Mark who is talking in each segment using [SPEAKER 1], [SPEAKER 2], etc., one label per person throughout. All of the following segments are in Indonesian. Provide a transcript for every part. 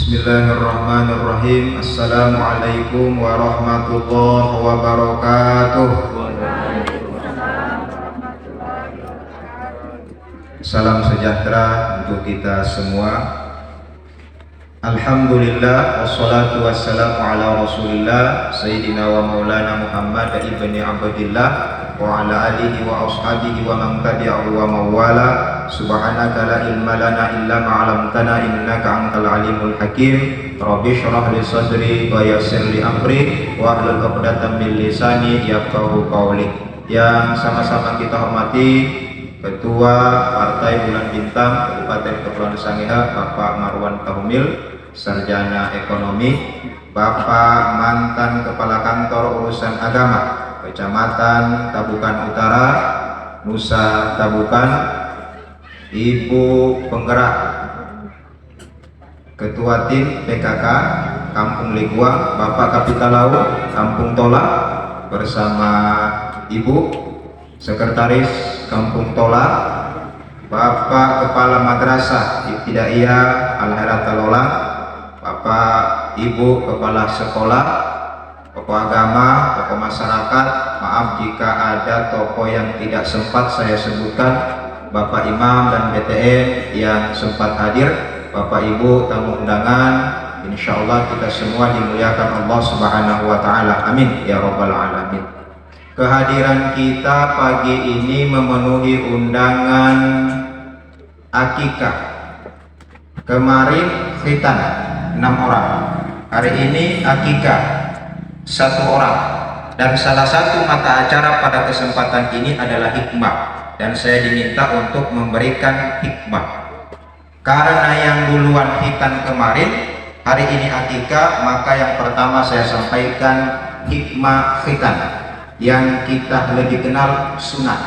[SPEAKER 1] Bismillahirrahmanirrahim. Assalamualaikum warahmatullahi wabarakatuh. Salam sejahtera untuk kita semua. Alhamdulillah wassalatu wassalamu ala Rasulillah Sayyidina wa Maulana Muhammad ibni Abdillah wa ala alihi wa ashabihi wa man tabi'ahu wa mawala. Subhanaka la ilma lana illa ma 'allamtana innaka antal alimul hakim. Rabbi shrah li sadri wa yassir li amri wa hlul 'uqdatam min lisani yafqahu qawli. Yang sama-sama kita hormati Ketua Partai Bulan Bintang Kabupaten Kepulauan Sangihe Bapak Marwan Kahumil, Sarjana Ekonomi, Bapak mantan Kepala Kantor Urusan Agama Kecamatan Tabukan Utara, Nusa Tabukan, Ibu penggerak Ketua Tim PKK Kampung Liguang, Bapak Kapitalau Kampung Tola, bersama Ibu Sekretaris Kampung Tola, Bapak Kepala Madrasah Ibtidaiyah Al-Heratal Lolang, Bapak Ibu Kepala Sekolah, tokoh agama, tokoh masyarakat. Maaf jika ada tokoh yang tidak sempat saya sebutkan, Bapak Imam dan BTN yang sempat hadir, Bapak Ibu tamu undangan. Insya Allah kita semua dimuliakan Allah Subhanahu wa Ta'ala. Amin ya Rabbal Alamin. Kehadiran kita pagi ini memenuhi undangan akikah. Kemarin khitan 6 orang, hari ini akikah 1 orang, dan salah satu mata acara pada kesempatan ini adalah hikmah, dan saya diminta untuk memberikan hikmah. Karena yang duluan khitan kemarin, hari ini akikah, maka yang pertama saya sampaikan hikmah khitan, yang kita lebih kenal sunat.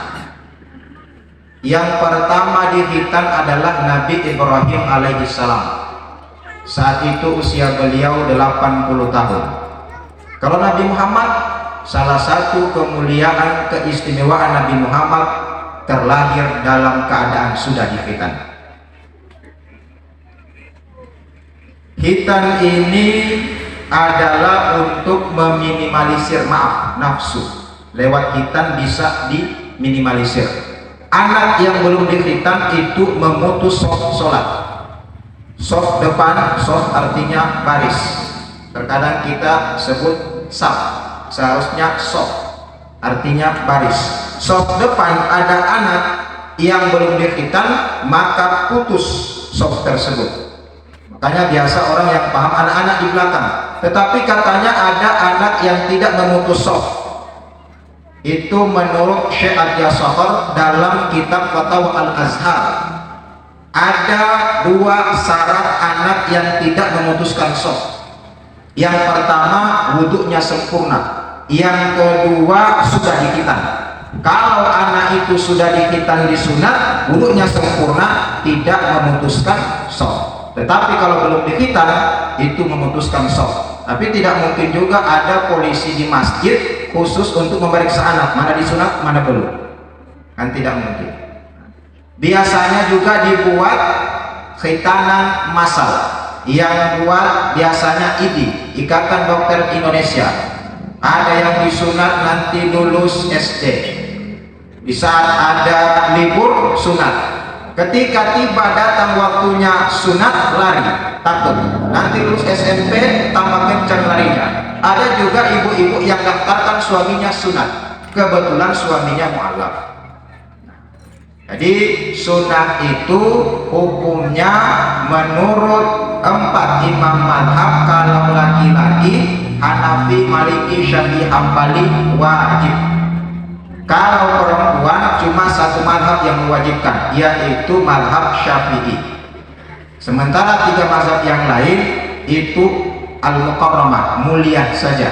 [SPEAKER 1] Yang pertama di khitan adalah Nabi Ibrahim alaihissalam. Saat itu usia beliau 80 tahun. Kalau Nabi Muhammad, salah satu kemuliaan keistimewaan Nabi Muhammad terlahir dalam keadaan sudah dikhitan. Khitan ini adalah untuk meminimalisir nafsu. Lewat khitan bisa diminimalisir. Anak yang belum dikhitan itu memutus sholat. Soft depan, soft artinya baris. Terkadang kita sebut saf, seharusnya soft artinya baris. Soft depan ada anak yang belum dikhitan, maka putus soft tersebut. Makanya biasa orang yang paham anak-anak di belakang, tetapi katanya ada anak yang tidak memutus soft. Itu menurut Syekh Al-Yasahar dalam kitab Fatwa Al-Azhar. Ada 2 syarat anak yang tidak memutuskan soft. Yang pertama, wudhunya sempurna. Yang kedua, sudah dikhitan. Kalau anak itu sudah dikhitan di sunat, wudhunya sempurna, tidak memutuskan soft. Tetapi kalau belum dikhitan, itu memutuskan soft. Tapi tidak mungkin juga ada polisi di masjid khusus untuk memeriksa anak, mana disunat, mana belum. Kan tidak mungkin. Biasanya juga dibuat khitanan massal. Yang buat biasanya IDI, Ikatan Dokter Indonesia. Ada yang disunat nanti lulus SD. Di saat ada libur sunat. Ketika tiba datang waktunya sunat, lari, takut. Nanti lulus SMP tambah kencang larinya. Ada juga ibu-ibu yang daftarkan suaminya sunat, kebetulan suaminya mu'alaf. Jadi sunat itu hukumnya menurut 4 imam madhab. Kalau laki-laki Hanafi, Maliki, Syafi'i, Hambali wajib. Kalau perempuan cuma 1 madhab yang mewajibkan, yaitu madhab Syafi'i. Sementara 3 mazhab yang lain itu al-mukarramah, mulia saja.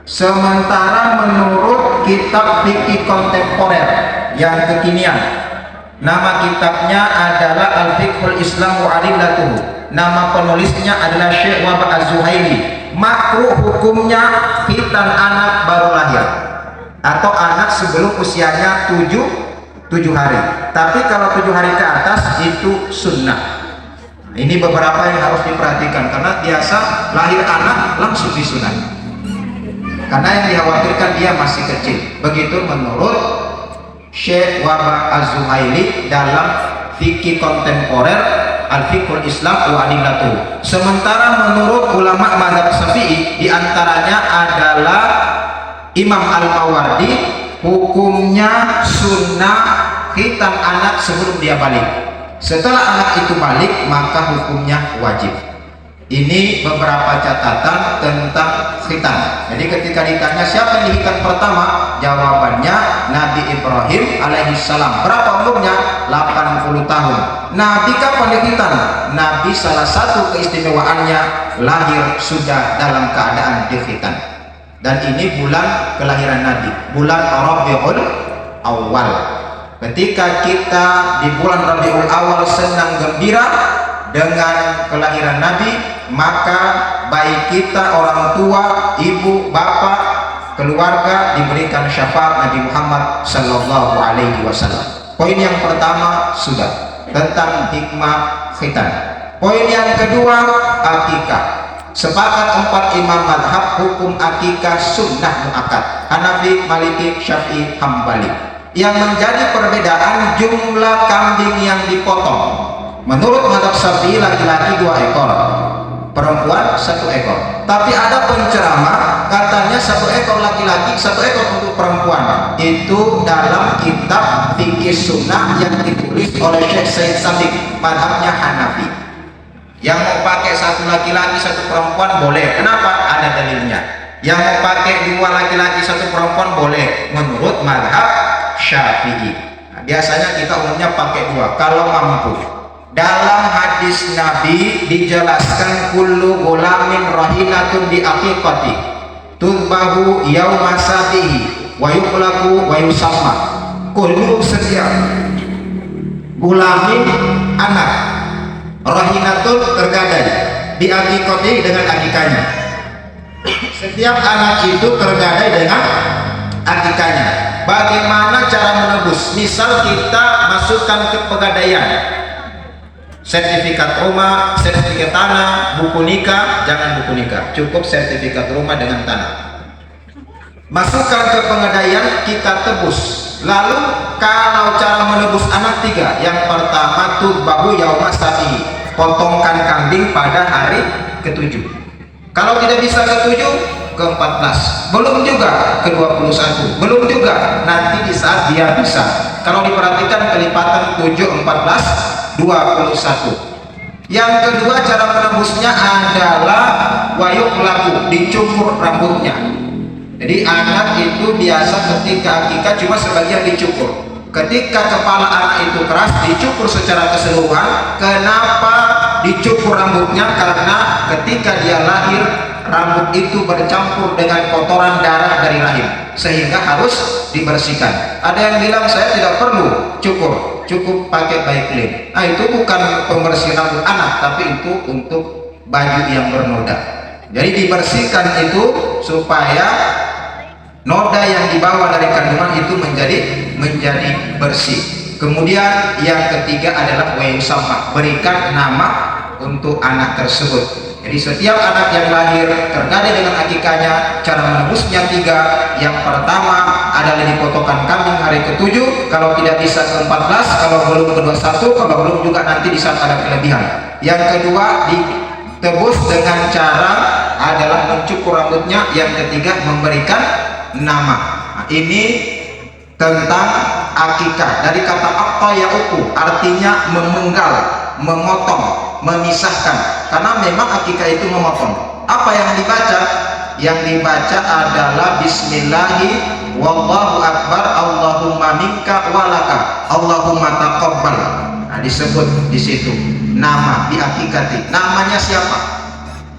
[SPEAKER 1] Sementara menurut kitab fikih kontemporer yang kekinian, nama kitabnya adalah Al-Fiqhul Islam wa Adillatuhu. Nama penulisnya adalah Syekh Wahab Az-Zuhaili. Makruh hukumnya khitan anak baru lahir atau anak sebelum usianya 7 hari. Tapi kalau 7 hari ke atas itu sunnah. Ini beberapa yang harus diperhatikan, karena biasa lahir anak langsung disunat, karena yang dikhawatirkan dia masih kecil. Begitu menurut Syekh Wahbah Az-Zuhaili dalam fikih kontemporer Al-Fiqhul Islam wa Adillatuh. Sementara menurut ulama mazhab Syafi'i diantaranya adalah Imam Al-Mawardi, hukumnya sunnah khitan anak sebelum dia balik. Setelah anak itu balik maka hukumnya wajib. Ini beberapa catatan tentang khitan. Jadi ketika ditanya siapa yang dihitan pertama, jawabannya Nabi Ibrahim alaihissalam. Berapa umurnya? 80 tahun. Nabi kapan dihitan? Nabi salah satu keistimewaannya lahir sudah dalam keadaan dihitan. Dan ini bulan kelahiran Nabi, bulan Rabiul Awal. Ketika kita di bulan Rabiul Awal senang gembira dengan kelahiran Nabi, maka baik kita, orang tua, ibu, bapak, keluarga diberikan syafaat Nabi Muhammad Sallallahu Alaihi Wasallam. Poin yang pertama sudah tentang hikmah khitan. Poin yang kedua, akikah. Sepakat 4 imam madhab hukum akikah sunnah muakkad, Hanafi, Maliki, Syafi'i, Hambali. Yang menjadi perbedaan jumlah kambing yang dipotong. Menurut madhab Syafi'i laki-laki 2 ekor, perempuan 1 ekor. Tapi ada penceramah katanya 1 ekor laki-laki, 1 ekor untuk perempuan. Itu dalam kitab fikih sunnah yang ditulis oleh Syekh Said Sabiq, madhabnya Hanafi. Yang mau pakai 1 laki-laki 1 perempuan boleh. Kenapa? Ada dalilnya. Yang mau pakai 2 laki-laki 1 perempuan boleh menurut madhab Syafi'i. Nah, biasanya kita umumnya pakai 2 kalau mampu. Dalam hadis Nabi dijelaskan kullu gulamin rahinatun bi aqiqati tudbahu yauma sabihi wa yuqlaqu wa yusamma. Kullu setiap gulamin anak rahinatun tergadai bi aqiqati dengan akikahnya. Setiap anak itu tergadai dengan akikahnya. Bagaimana cara menebus? Misal kita masukkan ke pegadaian, sertifikat rumah, sertifikat tanah, buku nikah, jangan buku nikah, cukup sertifikat rumah dengan tanah. Masukkan ke pegadaian, kita tebus. Lalu kalau cara menebus anak 3, yang pertama tuh bahu yauma sabihi, potongkan kambing pada hari ke-7. Kalau tidak bisa ke-7, ke-14, belum juga ke-21, belum juga nanti di saat dia bisa. Kalau diperhatikan kelipatan 7, 14, 21. Yang kedua cara menebusnya adalah wayuk laku, dicukur rambutnya. Jadi anak itu biasa ketika akikah cuma sebagian dicukur. Ketika kepala anak itu keras dicukur secara keseluruhan. Kenapa dicukur rambutnya? Karena ketika dia lahir rambut itu bercampur dengan kotoran darah dari rahim, sehingga harus dibersihkan. Ada yang bilang saya tidak perlu cukur, cukup pakai Baiklin. Nah, itu bukan pembersih rambut anak, tapi itu untuk baju yang bernoda. Jadi dibersihkan itu supaya noda yang dibawa dari kandungan itu menjadi bersih. Kemudian yang ketiga adalah wayusamma, berikan nama untuk anak tersebut. Jadi setiap anak yang lahir tergadai dengan akikahnya, cara menebusnya 3. Yang pertama adalah dipotongkan kambing hari ke-7, kalau tidak bisa ke-14, kalau belum ke-21, kalau belum juga nanti di saat ada kelebihan. Yang kedua ditebus dengan cara adalah mencukur rambutnya. Yang ketiga memberikan nama. Nah, ini tentang akikah. Dari kata aqtayauku artinya memenggal, memotong, memisahkan. Karena memang akikah itu memotong. Apa yang dibaca? Yang dibaca adalah bismillahi wallahu akbar Allahumma minka walaka Allahumma taqabbal. Nah, disebut di situ nama di akikati. Namanya siapa?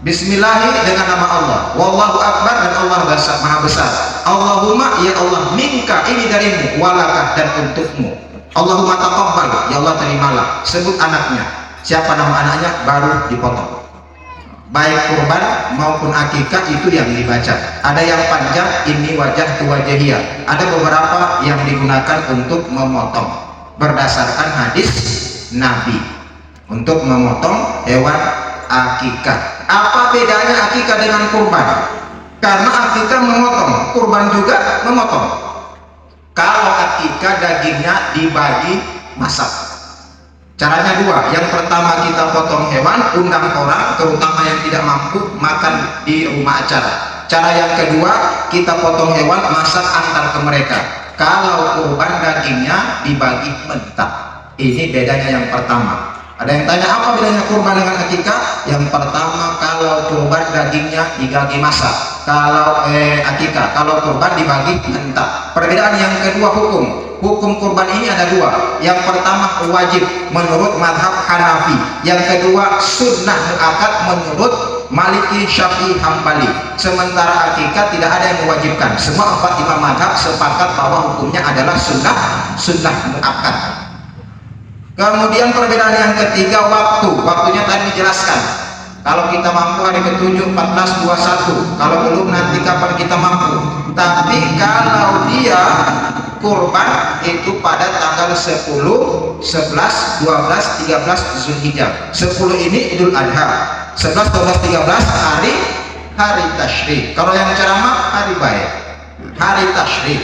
[SPEAKER 1] Bismillahi dengan nama Allah, wallahu akbar dan Allah maha besar. Allahumma ya Allah, minka ini darimu, walaka dan untukmu. Allahumma taqabbal, ya Allah terimalah. Sebut anaknya. Siapa nama anaknya baru dipotong. Baik kurban maupun akikah itu yang dibaca. Ada yang panjang, ini wajah tu wajahiyah. Ada beberapa yang digunakan untuk memotong berdasarkan hadis Nabi. untuk memotong hewan akikah. Apa bedanya akikah dengan kurban? Karena akikah memotong, kurban juga memotong. Kalau akikah dagingnya dibagi masak. Caranya dua. Yang pertama kita potong hewan, undang orang terutama yang tidak mampu makan di rumah acara. Cara yang kedua, kita potong hewan, masak antar ke mereka. Kalau kurban dagingnya dibagi mentah. Ini bedanya yang pertama. Ada yang tanya apa bedanya kurban dengan akikah? Yang pertama, kalau kurban dagingnya dibagi masak. Kalau akikah, kalau kurban dibagi mentah. Perbedaan yang kedua, hukum kurban ini ada dua. Yang pertama wajib menurut madhab Hanafi. Yang kedua sunnah muakkad menurut Maliki, Syafi'i, Hambali. Sementara akikah tidak ada yang mewajibkan. Semua 4 imam madhab sepakat bahwa hukumnya adalah sunnah muakkad. Kemudian perbedaan yang ketiga, waktunya tadi dijelaskan. Kalau kita mampu hari ke-7, 14, 21. Kalau belum nanti kapan kita mampu. Tapi kalau dia kurban itu pada tanggal 10, 11, 12, 13 Zulhijjah. 10 ini Idul Adha. 11, 12, 13 hari tasyrik. Kalau yang ceramah hari baik, hari tasyrik.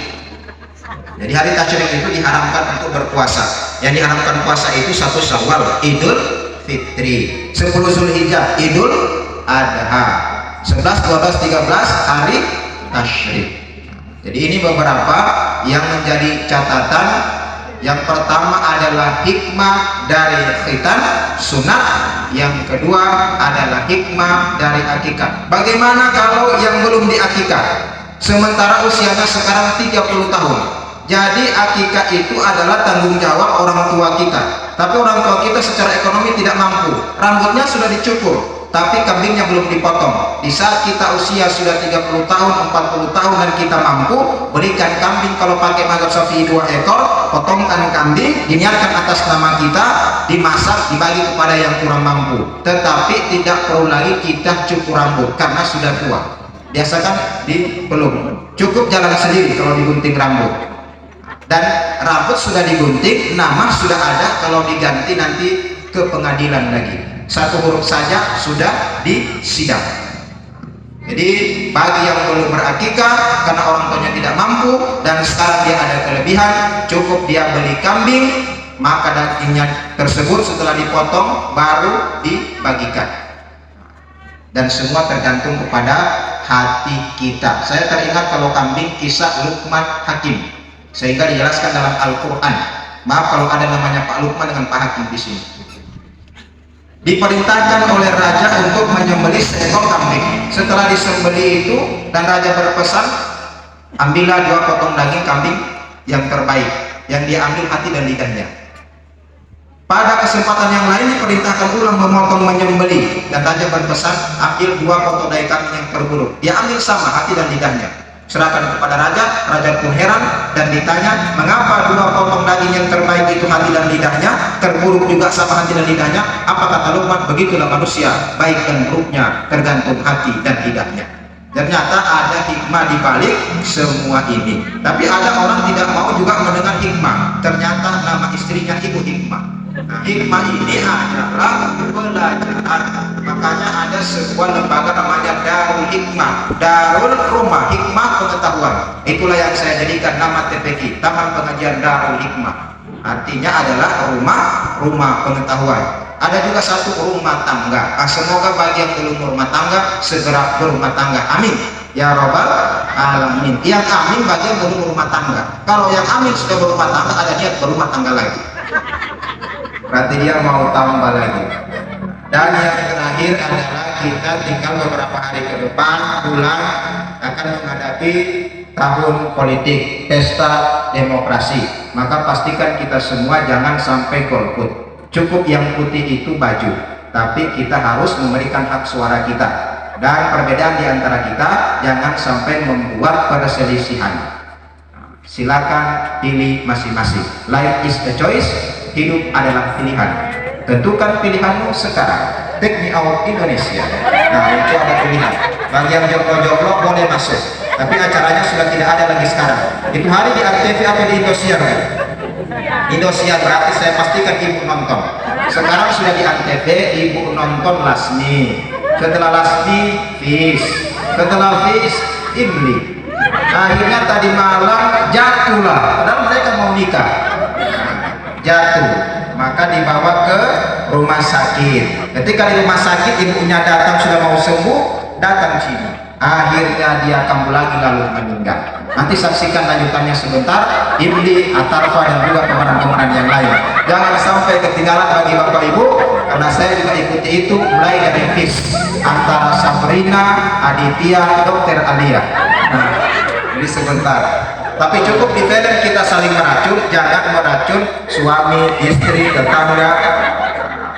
[SPEAKER 1] Jadi hari tasyrik itu diharamkan untuk berpuasa. Yang diharamkan puasa itu 1 Syawal, Idul Fitri. 10 Zulhijjah, Idul Adha. 11, 12, 13 hari tasyrik. Jadi ini beberapa yang menjadi catatan. Yang pertama adalah hikmah dari khitan sunat, yang kedua adalah hikmah dari akikah. Bagaimana kalau yang belum diakikah sementara usianya sekarang 30 tahun? Jadi akikah itu adalah tanggung jawab orang tua kita, tapi orang tua kita secara ekonomi tidak mampu. Rambutnya sudah dicukur, tapi kambingnya belum dipotong. Di saat kita usia sudah 30 tahun, 40 tahun dan kita mampu, berikan kambing. Kalau pakai mazhab Syafi'i 2 ekor, potongkan kambing, diniatkan atas nama kita, dimasak, dibagi kepada yang kurang mampu. Tetapi tidak perlu lagi kita cukur rambut karena sudah tua. Biasakan belum cukup jalan sendiri kalau digunting rambut. Dan rambut sudah digunting, nama sudah ada, kalau diganti nanti ke pengadilan lagi. 1 huruf saja sudah disidang. Jadi bagi yang belum berakikah karena orang tuanya tidak mampu dan sekarang dia ada kelebihan, cukup dia beli kambing, maka dagingnya tersebut setelah dipotong baru dibagikan. Dan semua tergantung kepada hati kita. Saya teringat kalau kambing kisah Luqman Hakim, sehingga dijelaskan dalam Al-Quran. Maaf kalau ada namanya Pak Luqman dengan Pak Hakim di sini. Diperintahkan oleh raja untuk menyembelih seekor kambing. Setelah disembelih itu dan raja berpesan, ambillah 2 potong daging kambing yang terbaik, yang dia ambil hati dan lidahnya. Pada kesempatan yang lain diperintahkan ulang memotong menyembelih, dan raja berpesan, ambil 2 potong daging kambing yang terburuk. Dia ambil sama hati dan lidahnya, serahkan kepada raja. Raja pun heran dan ditanya, mengapa 2 potong daging yang terbaik itu hati dan lidahnya, terburuk juga sama hati dan lidahnya? Apa kata Luqman? Begitulah manusia, baik dan buruknya tergantung hati dan lidahnya. Ternyata ada hikmah di balik semua ini. Tapi ada orang tidak mau juga mendengar hikmah. Ternyata nama istrinya Ibu Hikmah. Nah, hikmah ini adalah pelajaran. Makanya ada sebuah lembaga namanya Darul Hikmah, Darul Rumah Hikmah Pengetahuan. Itulah yang saya jadikan nama TPQ, Taman Pengajian Darul Hikmah. Artinya adalah rumah pengetahuan. Ada juga 1 rumah tangga. Semoga bagi yang belum rumah tangga segera berumah tangga. Amin ya robbal alamin. Yang amin bagi yang belum rumah tangga. Kalau yang amin sudah berumah tangga, ada niat berumah tangga lagi, berarti dia mau tambah lagi. Dan yang terakhir adalah kita tinggal beberapa hari ke depan bulan akan menghadapi tahun politik, pesta demokrasi. Maka pastikan kita semua jangan sampai golput. Cukup yang putih itu baju, tapi kita harus memberikan hak suara kita. Dan perbedaan di antara kita jangan sampai membuat perselisihan. Silakan pilih masing-masing. Life is a choice. Hidup adalah pilihan. Tentukan pilihanmu sekarang. Take me out Indonesia. Nah, itu ada pilihan. Bagi yang jomblo-jomblo boleh masuk, tapi acaranya sudah tidak ada lagi sekarang. Itu hari di RTV atau di Indosiar kan? Indosiar, berarti saya pastikan ibu nonton. Sekarang sudah di Antv, ibu nonton Lasmi, setelah Lasmi Fis, setelah Fis Imli. Akhirnya tadi malam jatuhlah, padahal mereka mau nikah. Jatuh, maka dibawa ke rumah sakit. Ketika di rumah sakit ibunya datang sudah mau sembuh, datang sini. Akhirnya dia kambuh lagi lalu meninggal. Nanti saksikan lanjutannya sebentar. Ibli, Atarfa dan juga pemeran-pemeran yang lain. Jangan sampai ketinggalan bagi bapak ibu, karena saya juga ikuti itu mulai dari Fis antara Sabrina, Aditya, Dokter Alia. Nah, jadi sebentar. Tapi cukup di film kita saling meracun, jangan meracun suami, istri, tetangga.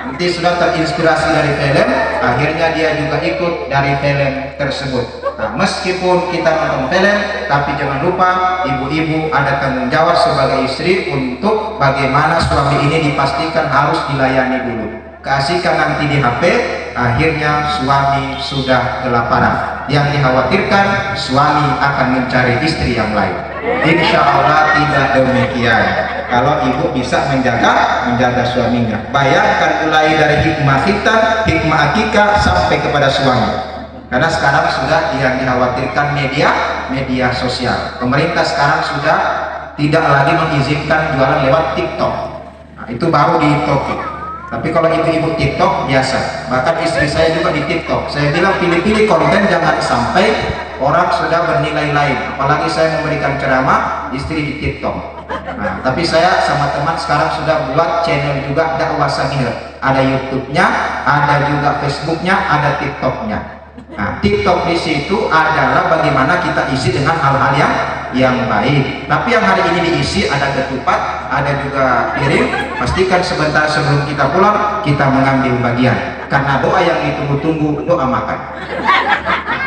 [SPEAKER 1] Nanti sudah terinspirasi dari film, akhirnya dia juga ikut dari film tersebut. Nah, meskipun kita nonton film, tapi jangan lupa ibu-ibu ada tanggung jawab sebagai istri untuk bagaimana suami ini dipastikan harus dilayani dulu. Keasikan nanti di HP, akhirnya suami sudah kelaparan. Yang dikhawatirkan suami akan mencari istri yang lain. Insya Allah tidak demikian. Kalau ibu bisa menjaga suaminya. Bayangkan mulai dari hikmah khitan, hikmah akikah sampai kepada suami. Karena sekarang sudah yang dikhawatirkan media sosial. Pemerintah sekarang sudah tidak lagi mengizinkan jualan lewat TikTok. Nah, itu baru di Tokyo. Tapi kalau ibu-ibu TikTok biasa, bahkan istri saya juga di TikTok. Saya bilang pilih-pilih konten, jangan sampai orang sudah bernilai lain. Apalagi saya memberikan ceramah, istri di TikTok. Nah, tapi saya sama teman sekarang sudah buat channel juga dakwah Samir. Ada YouTube-nya, ada juga Facebook-nya, ada TikTok-nya. Nah, TikTok di situ adalah bagaimana kita isi dengan hal-hal yang baik. Tapi yang hari ini diisi ada ketupat, ada juga piring. Pastikan sebentar sebelum kita pulang kita mengambil bagian. Karena doa yang ditunggu-tunggu doa makan.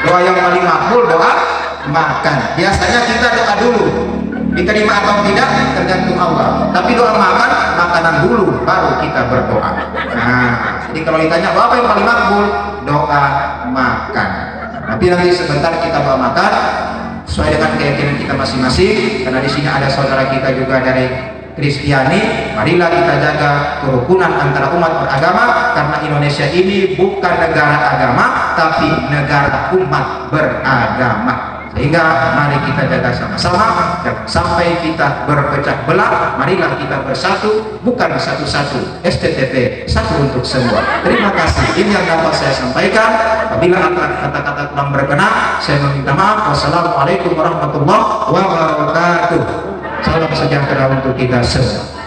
[SPEAKER 1] Doa yang paling makbul doa makan. Biasanya kita doa dulu, diterima atau tidak tergantung Allah. Tapi doa makan, makanan dulu baru kita berdoa. Nah, jadi kalau ditanya apa yang paling makbul, doa makan. Tapi nanti sebentar kita doa makan sesuai dengan keyakinan kita masing-masing. Karena di sini ada saudara kita juga dari Kristiani. Marilah kita jaga kerukunan antara umat beragama, karena Indonesia ini bukan negara agama tapi negara umat beragama. Sehingga mari kita jaga sama-sama, jangan sampai kita berpecah belah. Marilah kita bersatu, bukan satu-satu, STTP, satu untuk semua. Terima kasih, ini yang dapat saya sampaikan. Apabila kata-kata kurang berkenan, saya meminta maaf. Wassalamualaikum warahmatullahi wabarakatuh. Salam sejahtera untuk kita semua.